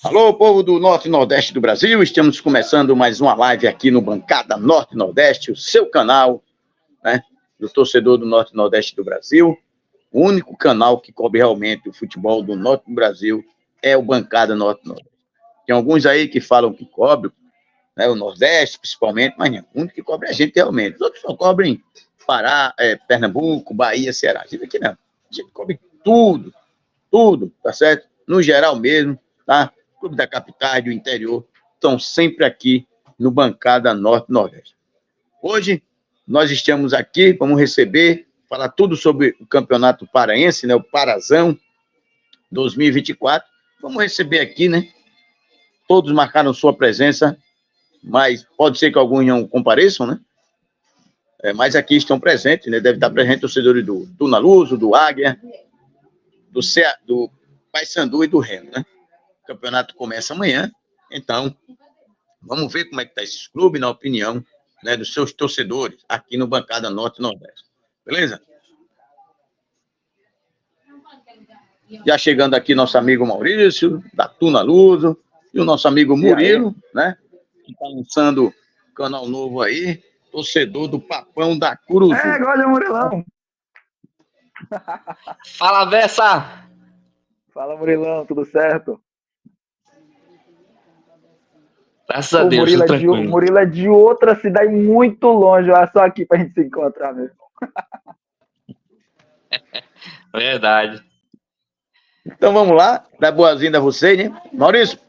Alô, povo do Norte e Nordeste do Brasil, estamos começando mais uma live aqui no Bancada Norte e Nordeste, o seu canal, né, do torcedor do Norte e Nordeste do Brasil. O único canal que cobre realmente o futebol do Norte do Brasil é o Bancada Norte e Nordeste. Tem alguns aí que falam que cobre, né, o Nordeste principalmente, mas não, o único que cobre é a gente realmente. Os outros só cobrem Pará, Pernambuco, Bahia, Ceará. A gente aqui não, a gente cobre tudo, tá certo? No geral mesmo, tá? Clube da capital, do interior, estão sempre aqui no Bancada Norte Nordeste. Hoje, nós estamos aqui, vamos receber, falar tudo sobre o Campeonato Paraense, né? O Parazão 2024. Vamos receber aqui, né? Todos marcaram sua presença, mas pode ser que alguns não compareçam, né? Mas aqui estão presentes, né? Deve estar presente torcedores do Tuna Luso, do Águia, do Paysandu e do Remo, né? O campeonato começa amanhã, então vamos ver como é que está esses clubes, na opinião, né, dos seus torcedores, aqui no Bancada Norte e Nordeste. Beleza? Já chegando aqui nosso amigo Maurício, da Tuna Luso, e o nosso amigo Murilo, né, que está lançando canal novo aí, torcedor do Papão da Curuzu. Olha, Murilão! Fala, Bessa! Fala, Murilão, tudo certo? Graças a Deus, tudo tranquilo. O Murilo é de outra cidade muito longe, olha só aqui pra gente se encontrar mesmo. Verdade. Então vamos lá, dar boas-vindas a vocês, né? Maurício,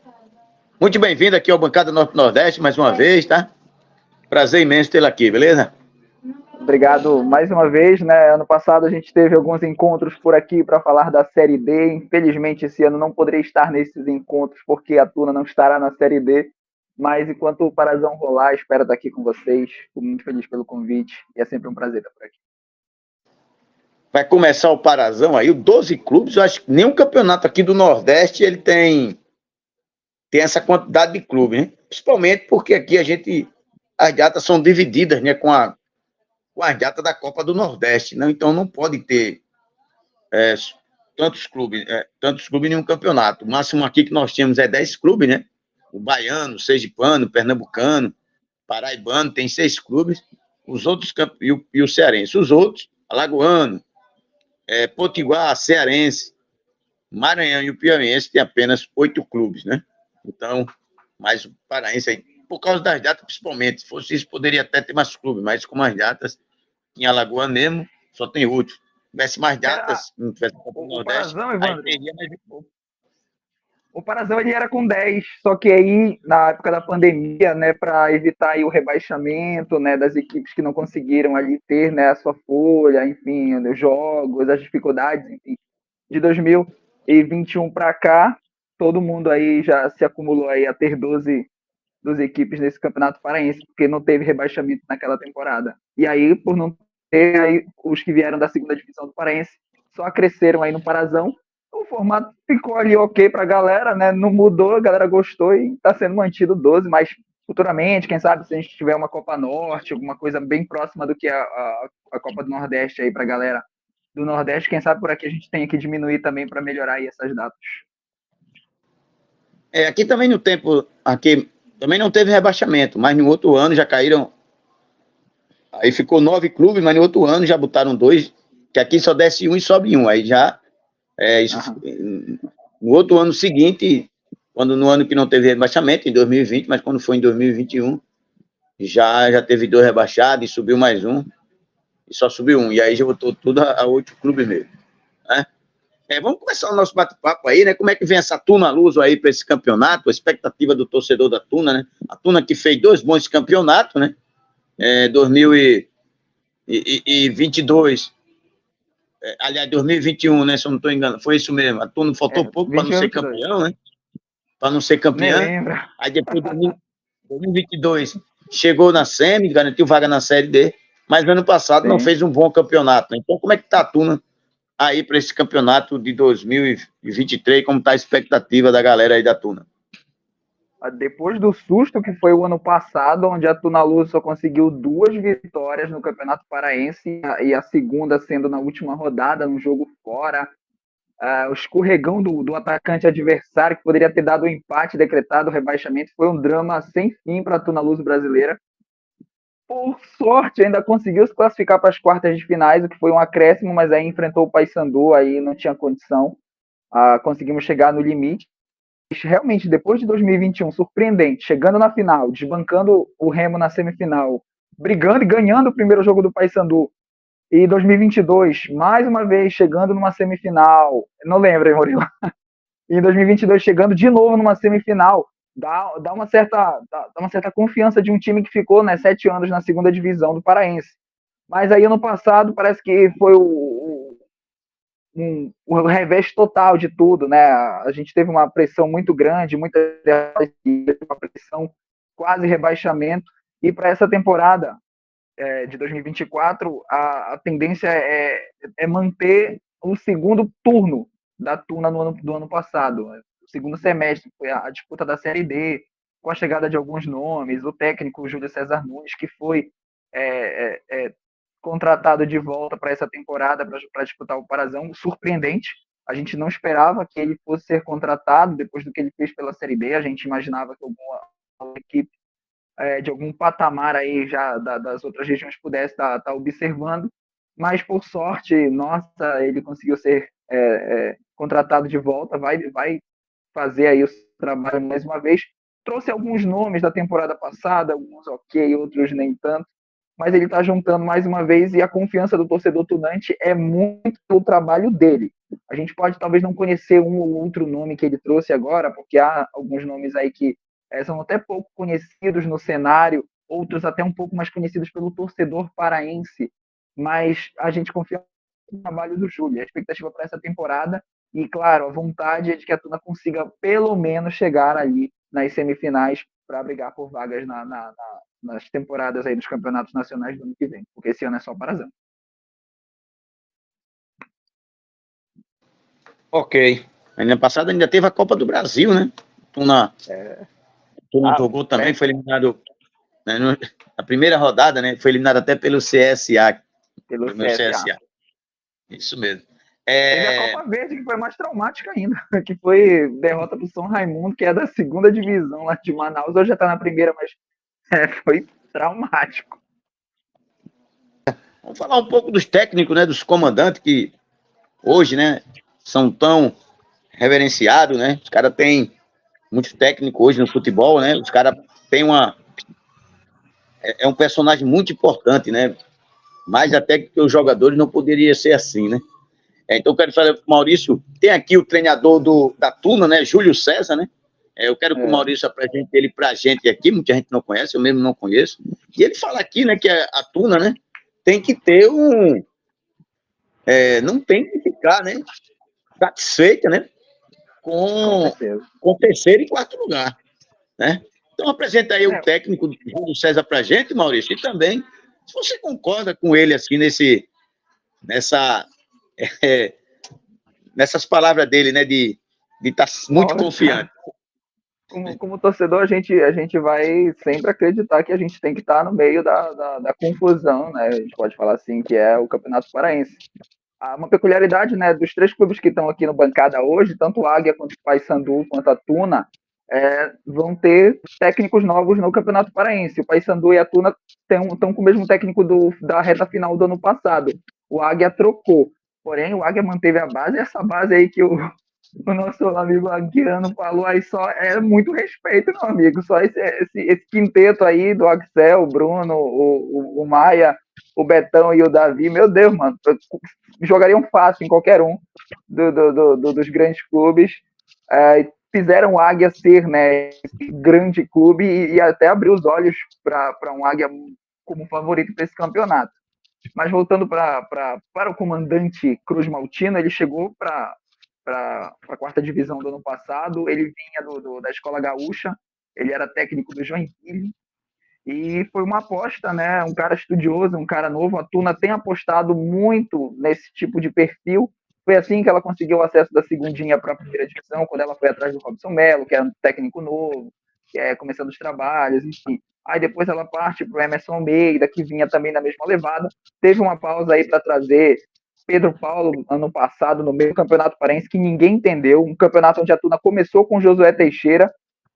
muito bem-vindo aqui ao Bancada Norte Nordeste, mais uma vez, tá? Prazer imenso tê-lo aqui, beleza? Obrigado mais uma vez, né? Ano passado a gente teve alguns encontros por aqui para falar da Série D. Infelizmente, esse ano não poderei estar nesses encontros porque a Tuna não estará na Série D. Mas enquanto o Parazão rolar, espero estar aqui com vocês. Estou muito feliz pelo convite e é sempre um prazer estar por aqui. Vai começar o Parazão aí, o 12 clubes, eu acho que nenhum campeonato aqui do Nordeste ele tem essa quantidade de clubes, né? Principalmente porque aqui as datas são divididas, né, com as datas da Copa do Nordeste, né? Então não pode ter tantos clubes em um campeonato. O máximo aqui que nós temos é 10 clubes, né? O baiano, o sergipano, o pernambucano, paraibano, tem 6 clubes, os outros e o cearense. Os outros, alagoano, potiguar, cearense, Maranhão e o piauiense tem apenas 8 clubes, né? Então, mas o paraense aí, por causa das datas principalmente, se fosse isso, poderia até ter mais clubes, mas com as datas, em Alagoas mesmo, só tem 8. Se tivesse mais datas, não tivesse Copa do Nordeste, aí teria mais de pouco. O Parazão ele era com 10, só que aí, na época da pandemia, né, para evitar aí o rebaixamento, né, das equipes que não conseguiram ali ter, né, a sua folha, enfim, os jogos, as dificuldades, enfim, de 2021 para cá, todo mundo aí já se acumulou aí a ter 12 equipes nesse Campeonato Paraense, porque não teve rebaixamento naquela temporada. E aí, por não ter, aí, os que vieram da segunda divisão do Paraense só cresceram aí no Parazão. O formato ficou ali ok pra galera, né? Não mudou, a galera gostou e está sendo mantido 12, mas futuramente, quem sabe, se a gente tiver uma Copa Norte, alguma coisa bem próxima do que a Copa do Nordeste aí pra galera do Nordeste, quem sabe por aqui a gente tenha que diminuir também para melhorar aí essas datas. Aqui também no tempo, aqui também não teve rebaixamento, mas no outro ano já caíram, aí ficou 9 clubes, mas no outro ano já botaram 2, que aqui só desce um e sobe um, aí já no outro ano seguinte, no ano que não teve rebaixamento, em 2020, mas quando foi em 2021, já teve 2 rebaixados e subiu mais um, e só subiu um, e aí já botou tudo a 8 clubes mesmo, né? Vamos começar o nosso bate-papo aí, né? Como é que vem essa Tuna Luso aí para esse campeonato, a expectativa do torcedor da Tuna, né? A Tuna que fez 2 bons campeonatos, né? 2022, aliás, 2021, né? Se eu não estou enganando, foi isso mesmo. A Tuna faltou pouco para não ser campeão, né? Para não ser campeão. Aí depois de 2022 chegou na SEMI, garantiu vaga na Série D, mas ano passado não fez um bom campeonato, né? Então, como é que tá a Tuna aí para esse campeonato de 2023, como está a expectativa da galera aí da Tuna? Depois do susto que foi o ano passado, onde a Tuna Luso só conseguiu 2 vitórias no Campeonato Paraense, e a segunda sendo na última rodada, num jogo fora, O escorregão do atacante adversário, que poderia ter dado o empate, decretado o rebaixamento, foi um drama sem fim para a Tuna Luso brasileira. Por sorte, ainda conseguiu se classificar para as quartas de finais, o que foi um acréscimo, mas aí enfrentou o Paysandu, aí não tinha condição. Conseguimos chegar no limite. Realmente, depois de 2021, surpreendente, chegando na final, desbancando o Remo na semifinal, brigando e ganhando o primeiro jogo do Paysandu, e 2022, mais uma vez, chegando numa semifinal, não lembro, hein, Murilo? E em 2022, chegando de novo numa semifinal, dá uma certa confiança de um time que ficou, né, 7 anos na segunda divisão do Paraense. Mas aí, ano passado, parece que foi o revés total de tudo, né? A gente teve uma pressão muito grande, uma pressão quase rebaixamento, e para essa temporada de 2024, a tendência é manter o segundo turno da Tuna do ano passado. O segundo semestre foi a disputa da Série D, com a chegada de alguns nomes, o técnico Júlio César Nunes, que foi contratado de volta para essa temporada para disputar o Parazão, surpreendente. A gente não esperava que ele fosse ser contratado depois do que ele fez pela Série B. A gente imaginava que alguma equipe de algum patamar aí já das outras regiões pudesse estar observando, mas por sorte, nossa, ele conseguiu ser contratado de volta, vai fazer aí o trabalho mais uma vez. Trouxe alguns nomes da temporada passada, alguns ok, outros nem tanto, mas ele está juntando mais uma vez, e a confiança do torcedor tunante é muito pelo trabalho dele. A gente pode talvez não conhecer um ou outro nome que ele trouxe agora, porque há alguns nomes aí que são até pouco conhecidos no cenário, outros até um pouco mais conhecidos pelo torcedor paraense, mas a gente confia no trabalho do Júlio, a expectativa para essa temporada, e claro, a vontade é de que a Tuna consiga pelo menos chegar ali nas semifinais para brigar por vagas nas temporadas aí dos campeonatos nacionais do ano que vem, porque esse ano é só Parazão. Ok. Ano passado ainda teve a Copa do Brasil, né? Tuna jogou também, foi eliminado, né, na primeira rodada, né? Foi eliminado até pelo CSA. Pelo CSA. Isso mesmo. Teve a Copa Verde, que foi mais traumática ainda, que foi derrota para o São Raimundo, que é da segunda divisão lá de Manaus. Hoje já está na primeira, mas foi traumático. Vamos falar um pouco dos técnicos, né? Dos comandantes que hoje, né? São tão reverenciados, né? Os caras têm muito técnico hoje no futebol, né? Os caras têm é um personagem muito importante, né? Mais até que os jogadores não poderia ser assim, né? Então, eu quero falar para o Maurício, tem aqui o treinador da Tuna, né? Júlio César, né? Eu quero que o Maurício apresente ele para a gente aqui, muita gente não conhece, eu mesmo não conheço. E ele fala aqui, né, que a Tuna, né, tem que ter não tem que ficar, né, satisfeita, né, com terceiro e quarto lugar, né? Então, apresenta aí o técnico Júlio César para a gente, Maurício, e também, se você concorda com ele, assim, nessas palavras dele, né, de estar muito confiante. Como torcedor, a gente vai sempre acreditar que a gente tem que estar no meio da confusão, né? A gente pode falar assim, que é o Campeonato Paraense. Há uma peculiaridade, né, dos 3 clubes que estão aqui no bancada hoje, tanto o Águia quanto o Paysandu quanto a Tuna, vão ter técnicos novos no Campeonato Paraense. O Paysandu e a Tuna estão com o mesmo técnico da reta final do ano passado. O Águia trocou, porém o Águia manteve a base, e essa base aí que o nosso amigo Aguiano falou aí, só é muito respeito, meu amigo. Só esse quinteto aí do Axel, o Bruno, o Maia, o Betão e o Davi, meu Deus, mano, jogariam fácil em qualquer um dos grandes clubes. Fizeram o Águia ser, né, esse grande clube e até abrir os olhos para um Águia como favorito para esse campeonato. Mas voltando para o comandante Cruz Maltino, ele chegou para a quarta divisão do ano passado, ele vinha da Escola Gaúcha, ele era técnico do Joinville, e foi uma aposta, né? Um cara estudioso, um cara novo. A Tuna tem apostado muito nesse tipo de perfil. Foi assim que ela conseguiu o acesso da segundinha para a primeira divisão, quando ela foi atrás do Robson Melo, que era um técnico novo, começando os trabalhos, enfim. Aí depois ela parte para o Emerson Almeida, que vinha também na mesma levada. Teve uma pausa aí para trazer Pedro Paulo, ano passado, no meio do Campeonato Paraense, que ninguém entendeu. Um campeonato onde a Tuna começou com Josué Teixeira,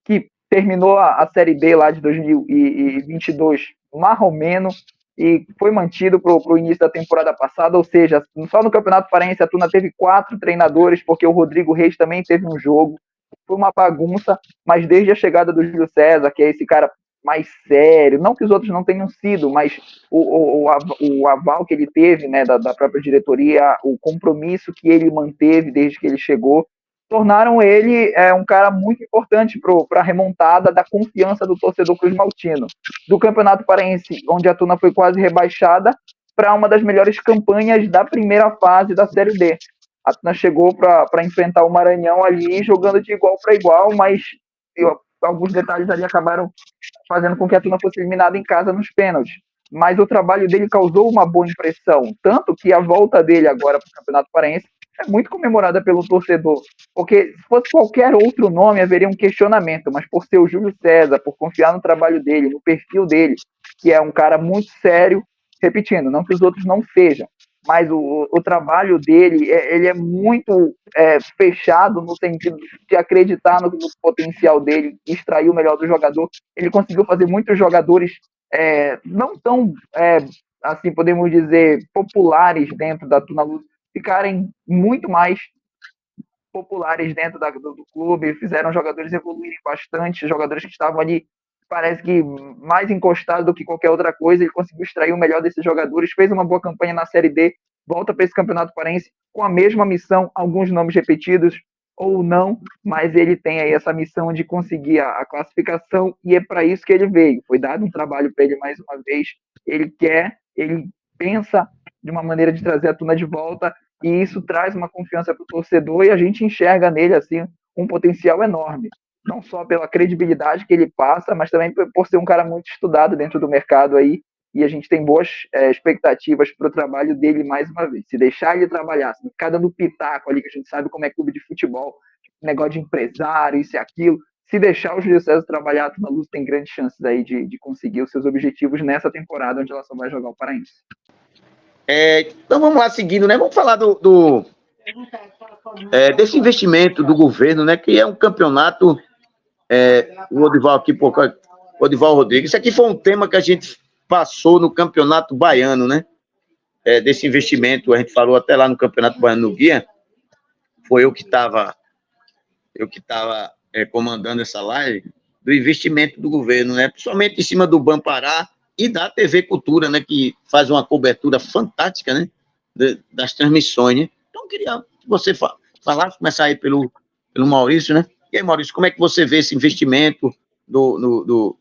que terminou a Série B lá de 2022 marromeno e foi mantido para o início da temporada passada, ou seja, só no Campeonato Paraense a Tuna teve 4 treinadores, porque o Rodrigo Reis também teve um jogo, foi uma bagunça, mas desde a chegada do Júlio César, que é esse cara mais sério, não que os outros não tenham sido, mas o aval que ele teve, né, da própria diretoria, o compromisso que ele manteve desde que ele chegou, tornaram ele um cara muito importante para a remontada da confiança do torcedor Cruz Maltino. Do Campeonato Paraense, onde a Tuna foi quase rebaixada, para uma das melhores campanhas da primeira fase da Série D. A Tuna chegou para enfrentar o Maranhão ali, jogando de igual para igual, mas alguns detalhes ali acabaram fazendo com que a Tuna fosse eliminada em casa nos pênaltis. Mas o trabalho dele causou uma boa impressão, tanto que a volta dele agora para o Campeonato Paraense é muito comemorada pelo torcedor, porque se fosse qualquer outro nome haveria um questionamento, mas por ser o Júlio César, por confiar no trabalho dele, no perfil dele, que é um cara muito sério, repetindo, não que os outros não sejam, mas o trabalho dele, ele é muito fechado no sentido de acreditar no potencial dele, extrair o melhor do jogador. Ele conseguiu fazer muitos jogadores não tão, assim, podemos dizer, populares dentro da Tuna Luz, ficarem muito mais populares dentro do clube, fizeram jogadores evoluírem bastante, jogadores que estavam ali, parece que mais encostados do que qualquer outra coisa. Ele conseguiu extrair o melhor desses jogadores, fez uma boa campanha na Série D, volta para esse Campeonato Paraense com a mesma missão, alguns nomes repetidos ou não, mas ele tem aí essa missão de conseguir a classificação, e é para isso que ele veio. Foi dado um trabalho para ele mais uma vez, ele pensa de uma maneira de trazer a Tuna de volta, e isso traz uma confiança para o torcedor, e a gente enxerga nele assim um potencial enorme, não só pela credibilidade que ele passa, mas também por ser um cara muito estudado dentro do mercado aí, e a gente tem boas expectativas para o trabalho dele mais uma vez. Se deixar ele trabalhar, se ficar dando pitaco ali, que a gente sabe como é clube de futebol, negócio de empresário, isso e aquilo, se deixar o Júlio César trabalhar, a Tuna Luz tem grandes chances aí de conseguir os seus objetivos nessa temporada, onde ela só vai jogar o Paraense. Então vamos lá, seguindo, né? Vamos falar desse investimento do governo, né? Que é um campeonato. O Odival aqui, Odival Rodrigues. Isso aqui foi um tema que a gente passou no Campeonato Baiano, né? Desse investimento, a gente falou até lá no Campeonato Baiano no Guia. Foi eu que estava comandando essa live, do investimento do governo, né? Principalmente em cima do Banpará e da TV Cultura, né? Que faz uma cobertura fantástica, né? Das transmissões, né? Então, eu queria que você falasse, começar aí pelo Maurício, né? E aí, Maurício, como é que você vê esse investimento do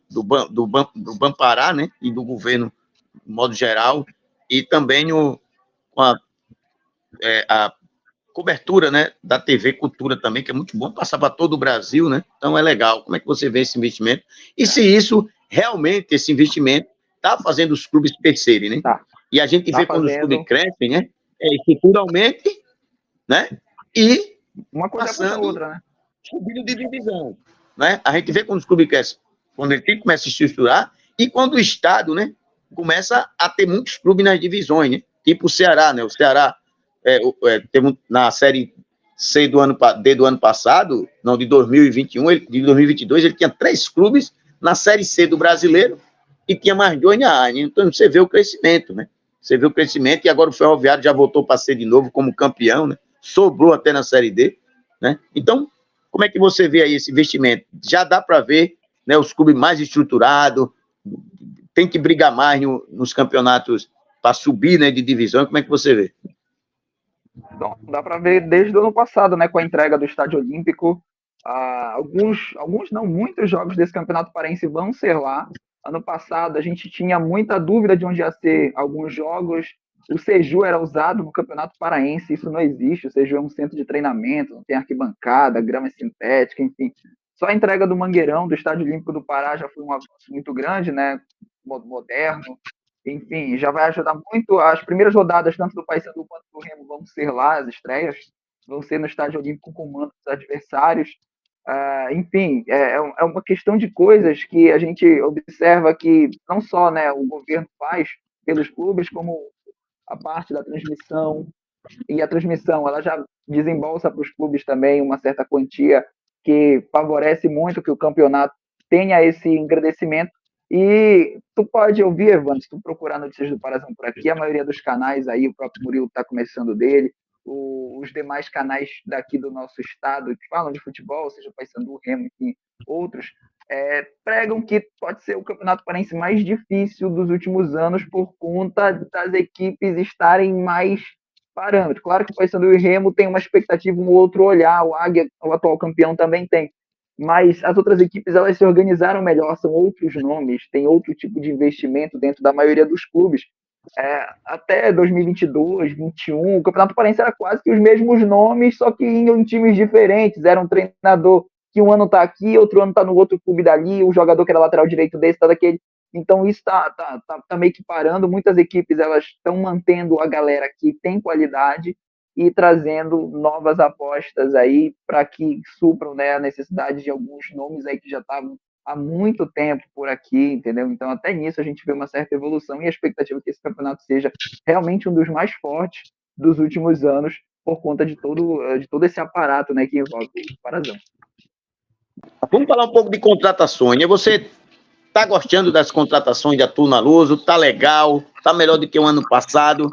Banpará, né? E do governo, de modo geral, e também com a cobertura, né, da TV Cultura também, que é muito bom, passar para todo o Brasil, né? Então é legal. Como é que você vê esse investimento? E se isso, realmente, esse investimento está fazendo os clubes crescerem, né? Tá. E a gente vê quando os clubes crescem, né? Estruturalmente, né? E uma coisa passando, a outra, né? Subindo de divisão, né? A gente vê quando os clubes crescem, quando ele começa a se estruturar, e quando o Estado, né, começa a ter muitos clubes nas divisões, né? Tipo o Ceará, né? O Ceará teve na Série C do ano passado, não, de 2021, de 2022, ele tinha 3 clubes na Série C do Brasileiro e tinha mais 2 na A. Então você vê o crescimento, né? Você vê o crescimento, e agora o Ferroviário já voltou para ser de novo como campeão, né? Sobrou até na Série D, né? Então, como é que você vê aí esse investimento? Já dá para ver, né, os clubes mais estruturados, tem que brigar mais nos campeonatos para subir, né, de divisão. Como é que você vê? Então, dá para ver desde o ano passado, né, com a entrega do Estádio Olímpico. Alguns não, muitos jogos desse Campeonato Paraense vão ser lá. Ano passado a gente tinha muita dúvida de onde ia ser alguns jogos. O Seju era usado no Campeonato Paraense, isso não existe. O Seju é um centro de treinamento, não tem arquibancada, grama sintética, enfim. Só a entrega do Mangueirão, do Estádio Olímpico do Pará, já foi um avanço muito grande, né, moderno. Enfim, já vai ajudar muito. As primeiras rodadas, tanto do Paysandu quanto do Remo, vão ser lá, as estreias, vão ser no Estádio Olímpico com comando dos adversários. Enfim, é uma questão de coisas que a gente observa que não só, né, o governo faz pelos clubes, como a parte da transmissão, e a transmissão, ela já desembolsa para os clubes também uma certa quantia que favorece muito que o campeonato tenha esse engrandecimento. E tu pode ouvir, Evandro, se tu procurar notícias do Parazão por aqui, a maioria dos canais aí, o próprio Murilo está começando dele, os demais canais daqui do nosso estado que falam de futebol, seja o Paysandu, Remo, enfim, outros, pregam que pode ser o Campeonato Paraense mais difícil dos últimos anos por conta das equipes estarem mais parâmetros. Claro que o Paysandu e o Remo tem uma expectativa, um outro olhar, o Águia, o atual campeão, também tem. Mas as outras equipes, elas se organizaram melhor, são outros nomes, tem outro tipo de investimento dentro da maioria dos clubes. Até 2022, 2021, o Campeonato Paraense era quase que os mesmos nomes, só que em times diferentes. Era um treinador que um ano está aqui, outro ano está no outro clube dali, o jogador que era lateral direito desse está daquele. Então isso tá meio que parando. Muitas equipes elas estão mantendo a galera que tem qualidade e trazendo novas apostas aí para que supram, né, a necessidade de alguns nomes aí que já estavam há muito tempo por aqui, entendeu? Então até nisso a gente vê uma certa evolução e a expectativa é que esse campeonato seja realmente um dos mais fortes dos últimos anos por conta de todo esse aparato, né, que envolve o Parazão. Vamos falar um pouco de contratações, né? Você tá gostando das contratações da Tuna Luso? Tá legal? Tá melhor do que o ano passado?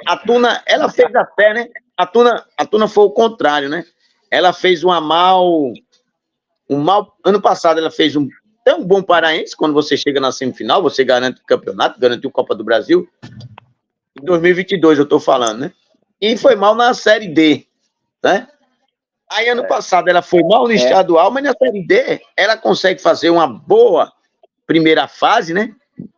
A Tuna, ela fez a fé, né? A Tuna foi o contrário, né? Ela fez um mal. Ano passado ela fez tão bom paraense, quando você chega na semifinal, você garante o campeonato, garantiu a Copa do Brasil. Em 2022 eu estou falando, né? E foi mal na Série D, né? Aí ano passado ela foi mal no estadual, mas na Série D ela consegue fazer uma boa primeira fase, né?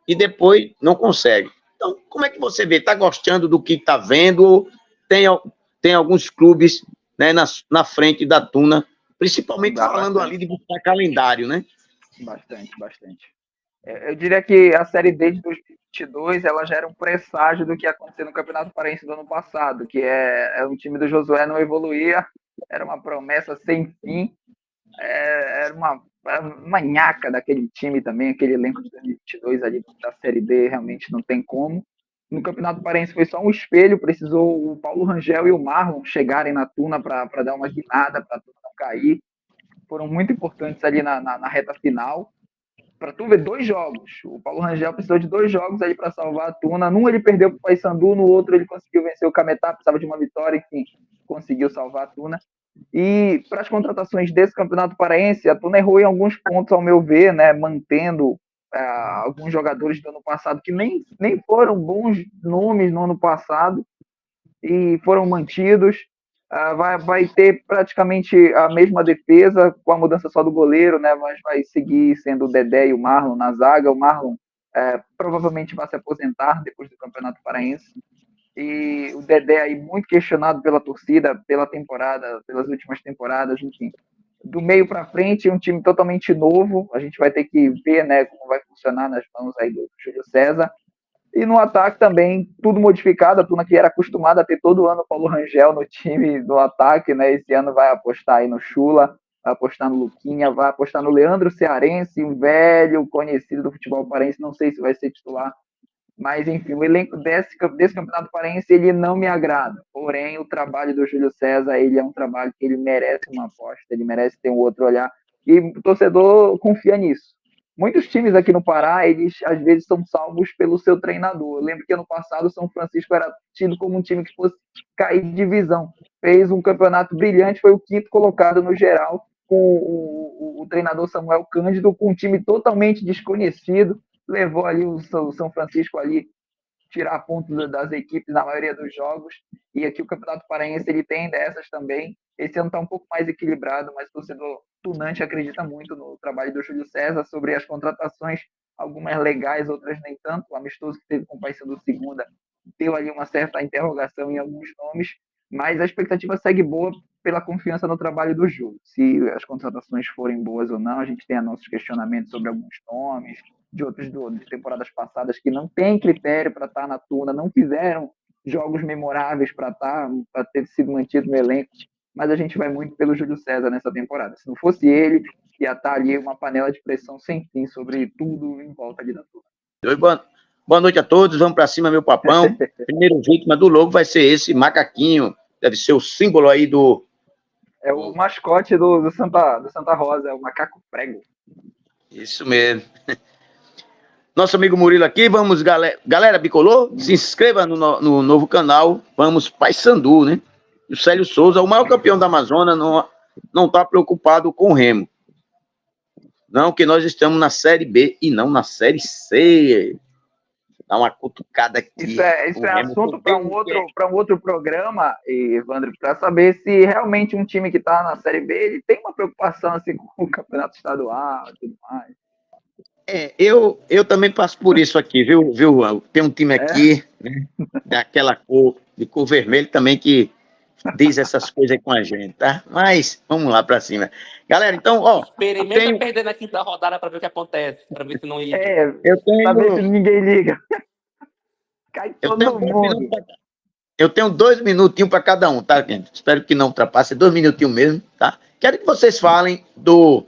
E depois não consegue. Então, como é que você vê? Está gostando do que está vendo? Tem alguns clubes, né, na frente da Tuna, principalmente falando ali de buscar calendário, né? Bastante. Eu diria que a Série D de 2022 ela já era um presságio do que ia acontecer no Campeonato Paraense do ano passado, que o time do Josué não evoluía, era uma promessa sem fim, era uma manhaca daquele time também, aquele elenco de 2022 ali da Série D, realmente não tem como. No Campeonato Paraense foi só um espelho, precisou o Paulo Rangel e o Marlon chegarem na Tuna para dar uma guinada, para a Tuna não cair. Foram muito importantes ali na reta final. Para tu ver, 2 jogos. O Paulo Rangel precisou de 2 jogos aí para salvar a Tuna. Num ele perdeu para o Paysandu, no outro ele conseguiu vencer o Cametá, precisava de uma vitória, enfim, conseguiu salvar a Tuna. E para as contratações desse Campeonato Paraense, a Tuna errou em alguns pontos, ao meu ver, né, mantendo alguns jogadores do ano passado que nem foram bons nomes no ano passado e foram mantidos. Vai ter praticamente a mesma defesa, com a mudança só do goleiro, né? Mas vai seguir sendo o Dedé e o Marlon na zaga. O Marlon provavelmente vai se aposentar depois do Campeonato Paraense. E o Dedé aí muito questionado pela torcida, pelas últimas temporadas, enfim. Do meio para frente, um time totalmente novo. A gente vai ter que ver, né, como vai funcionar nas mãos aí do Júlio César. E no ataque também, tudo modificado. A Tuna que era acostumada a ter todo ano o Paulo Rangel no time do ataque, né? Esse ano vai apostar aí no Chula, vai apostar no Luquinha, vai apostar no Leandro Cearense, um velho conhecido do futebol paraense. Não sei se vai ser titular, mas enfim, o elenco desse Campeonato Paraense, ele não me agrada. Porém, o trabalho do Júlio César, ele é um trabalho que ele merece uma aposta, ele merece ter um outro olhar. E o torcedor confia nisso. Muitos times aqui no Pará, eles às vezes são salvos pelo seu treinador. Eu lembro que ano passado o São Francisco era tido como um time que fosse cair de divisão. Fez um campeonato brilhante, foi o 5º colocado no geral, com o treinador Samuel Cândido, com um time totalmente desconhecido, levou ali o São Francisco ali tirar pontos das equipes na maioria dos jogos. E aqui o Campeonato Paraense ele tem dessas também. Esse ano está um pouco mais equilibrado, mas o torcedor tunante acredita muito no trabalho do Júlio César sobre as contratações, algumas legais, outras nem tanto. O amistoso que teve com o Paysandu segunda deu ali uma certa interrogação em alguns nomes, mas a expectativa segue boa pela confiança no trabalho do Júlio. Se as contratações forem boas ou não, a gente tem nossos questionamentos sobre alguns nomes, de outros de temporadas passadas que não tem critério para estar na Tuna, não fizeram jogos memoráveis para ter sido mantido no elenco, mas a gente vai muito pelo Júlio César nessa temporada. Se não fosse ele, ia estar ali uma panela de pressão sem fim sobre tudo em volta ali da Tuna. Boa noite a todos, vamos para cima, meu papão. Primeiro vítima do lobo vai ser esse macaquinho, deve ser o símbolo aí do... É o mascote do Santa Rosa, é o macaco prego. Isso mesmo. Nosso amigo Murilo aqui, vamos, galera bicolor, se inscreva no novo canal, vamos Paysandu, né? O Célio Souza, o maior campeão da Amazônia, não está preocupado com o Remo. Não, que nós estamos na Série B e não na Série C. Dá uma cutucada aqui. Isso é assunto para um outro programa, Evandro, para saber se realmente um time que está na Série B ele tem uma preocupação assim, com o campeonato estadual e tudo mais. Eu também passo por isso aqui, viu, Juan? Tem um time aqui, né, daquela cor, de cor vermelho também, que diz essas coisas aí com a gente, tá? Mas, vamos lá pra cima. Galera, então, ó... Experimenta perder na quinta rodada pra ver o que acontece, pra ver se não liga. Pra ver se ninguém liga. Cai todo mundo. Eu tenho 2 minutinhos pra cada um, tá, gente? Espero que não ultrapasse, 2 minutinhos mesmo, tá? Quero que vocês falem do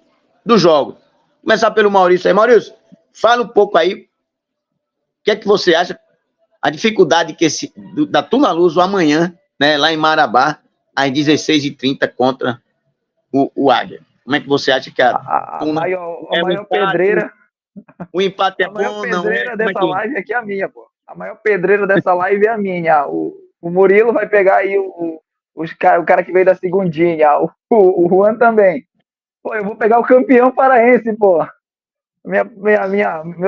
jogo. Começar pelo Maurício aí. Maurício, fala um pouco aí. O que é que você acha? A dificuldade da Tuna Luso amanhã, né, lá em Marabá, às 16h30 contra o Águia. Como é que você acha que a maior pedreira... O empate é bom, não é? A maior pedreira dessa live aqui é a minha, pô. A maior pedreira dessa live é a minha. O Murilo vai pegar aí o cara que veio da segundinha. O Juan também. Pô, eu vou pegar o campeão paraense, pô. Meu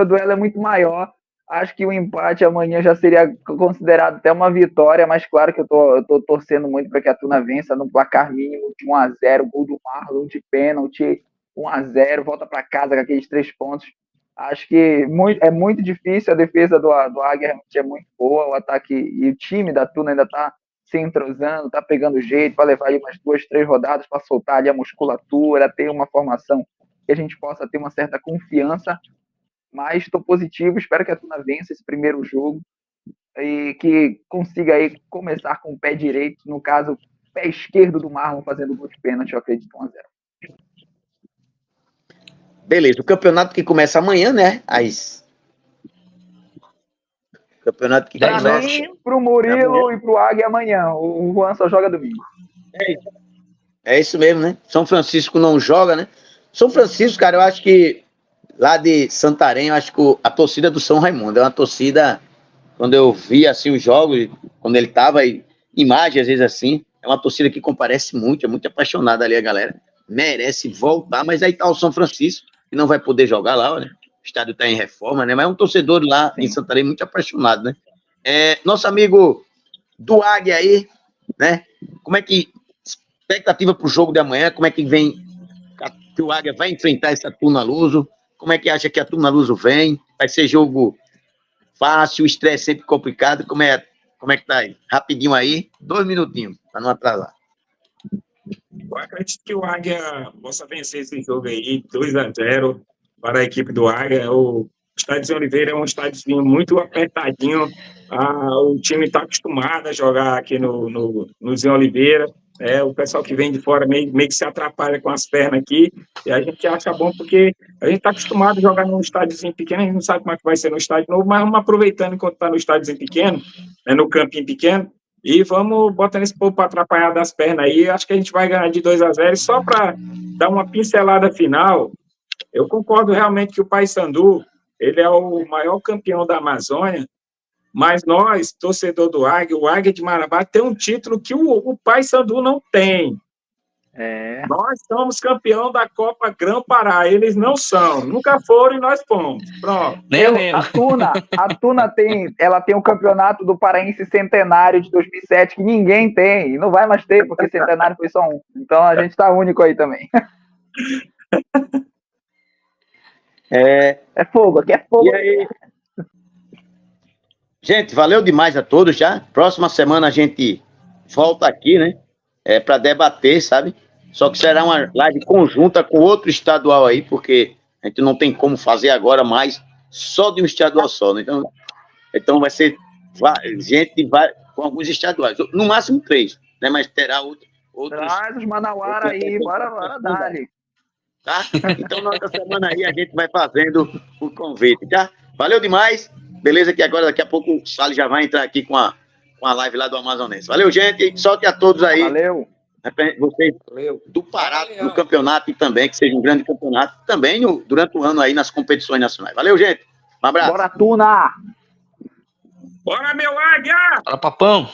duelo é muito maior. Acho que o empate amanhã já seria considerado até uma vitória, mas claro que eu tô torcendo muito para que a Tuna vença no placar mínimo de 1-0, gol do Marlon de pênalti, 1-0, volta para casa com aqueles 3 pontos. Acho que é muito difícil, a defesa do Águia realmente é muito boa, o ataque e o time da Tuna ainda está se entrosando, está pegando jeito para levar aí umas 2, 3 rodadas para soltar ali a musculatura, ter uma formação que a gente possa ter uma certa confiança, mas estou positivo, espero que a Tuna vença esse primeiro jogo e que consiga aí começar com o pé direito, no caso, pé esquerdo do Marlon fazendo gol de pênalti, eu acredito 1-0. Beleza, o campeonato que começa amanhã, né? Campeonato que pra mim, pro Murilo e pro Águia amanhã. O Juan só joga domingo. É isso mesmo, né? São Francisco não joga, né? São Francisco, cara, eu acho que lá de Santarém, eu acho que a torcida do São Raimundo é uma torcida, quando eu vi assim os jogos, quando ele tava, imagem às vezes assim, é uma torcida que comparece muito, é muito apaixonada ali a galera. Merece voltar, mas aí tá o São Francisco, que não vai poder jogar lá, olha. O estádio tá em reforma, né? Mas é um torcedor lá em Santarém muito apaixonado, né? Nosso amigo do Águia aí, né? Como é que... Expectativa pro jogo de amanhã, como é que vem... Que o Águia vai enfrentar essa Tuna Luso? Como é que acha que a Tuna Luso vem? Vai ser jogo fácil, o estresse sempre complicado? Como é que tá aí? Rapidinho aí, 2 minutinhos, para não atrasar. Eu acredito que o Águia possa vencer esse jogo aí, 2-0 para a equipe do Águia. O estádio de Oliveira é um estádio muito apertadinho. O time está acostumado a jogar aqui no Zé Oliveira. O pessoal que vem de fora meio que se atrapalha com as pernas aqui. E a gente acha bom porque a gente está acostumado a jogar num estádiozinho pequeno. A gente não sabe como é que vai ser no estádio novo, mas vamos aproveitando enquanto está no estádiozinho pequeno, no campinho pequeno. E vamos botando esse povo para atrapalhar das pernas aí. Acho que a gente vai ganhar de 2-0. E só para dar uma pincelada final, eu concordo realmente que o Paysandu, ele é o maior campeão da Amazônia, mas nós, torcedor do Águia, o Águia de Marabá, tem um título que o Paysandu não tem. Nós somos campeão da Copa Grão-Pará, eles não são. Nunca foram e nós fomos. Pronto. A Tuna tem o campeonato do Paraense Centenário de 2007, que ninguém tem. E não vai mais ter, porque Centenário foi só um. Então a gente tá único aí também. É fogo, aqui é fogo. E aí? Gente, valeu demais a todos já. Próxima semana a gente volta aqui, né? Para debater, sabe? Só que será uma live conjunta com outro estadual aí, porque a gente não tem como fazer agora mais só de um estadual só, né? Então vai ser gente com alguns estaduais, no máximo 3, né? Mas terá outros. Traz os Manauara aí, bora dali. Tá? Então, na outra semana aí a gente vai fazendo o convite, tá? Valeu demais. Beleza? Que agora, daqui a pouco, o Salles já vai entrar aqui com a live lá do Amazonense. Valeu, gente. Sorte a todos aí. Valeu. Vocês Valeu. do Pará, Valeu. no campeonato e também, que seja um grande campeonato, também durante o ano aí nas competições nacionais. Valeu, gente. Um abraço. Bora, Tuna! Bora, meu Águia! Fala, papão.